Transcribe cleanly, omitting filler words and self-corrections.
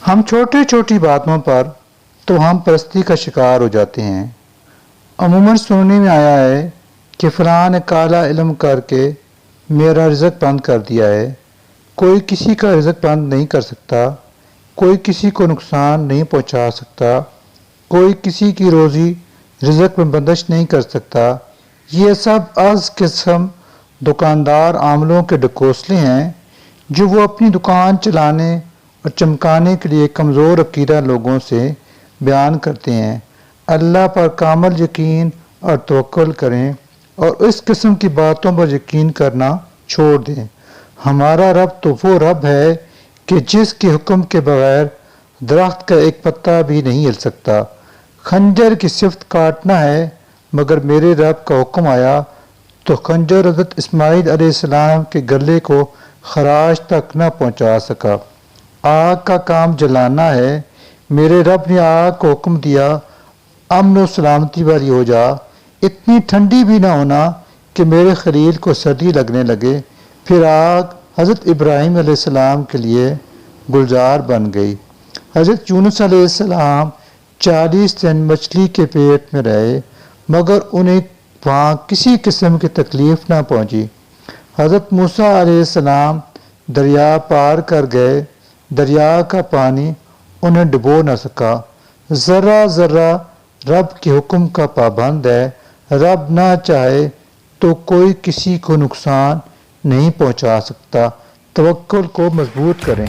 ہم چھوٹی چھوٹی باتوں پر تو ہم پرستی کا شکار ہو جاتے ہیں۔ عموماً سننے میں آیا ہے کہ فلاں نے کالا علم کر کے میرا رزق بند کر دیا ہے۔ کوئی کسی کا رزق بند نہیں کر سکتا، کوئی کسی کو نقصان نہیں پہنچا سکتا، کوئی کسی کی روزی رزق میں بندش نہیں کر سکتا۔ یہ سب از قسم دکاندار عاملوں کے ڈکوسلے ہیں جو وہ اپنی دکان چلانے اور چمکانے کے لیے کمزور عقیدہ لوگوں سے بیان کرتے ہیں۔ اللہ پر کامل یقین اور توکل کریں اور اس قسم کی باتوں پر یقین کرنا چھوڑ دیں۔ ہمارا رب تو وہ رب ہے کہ جس کے حکم کے بغیر درخت کا ایک پتا بھی نہیں ہل سکتا۔ خنجر کی صفت کاٹنا ہے، مگر میرے رب کا حکم آیا تو خنجر حضرت اسماعیل علیہ السلام کے گلے کو خراش تک نہ پہنچا سکا۔ آگ کا کام جلانا ہے، میرے رب نے آگ کو حکم دیا امن و سلامتی والی ہو جا، اتنی ٹھنڈی بھی نہ ہونا کہ میرے خلیل کو سردی لگنے لگے۔ پھر آگ حضرت ابراہیم علیہ السلام کے لیے گلزار بن گئی۔ حضرت یونس علیہ السلام 40 دن مچھلی کے پیٹ میں رہے، مگر انہیں وہاں کسی قسم کی تکلیف نہ پہنچی۔ حضرت موسیٰ علیہ السلام دریا پار کر گئے، دریا کا پانی انہیں ڈبو نہ سکا۔ ذرہ ذرہ رب کے حکم کا پابند ہے، رب نہ چاہے تو کوئی کسی کو نقصان نہیں پہنچا سکتا۔ توکل کو مضبوط کریں۔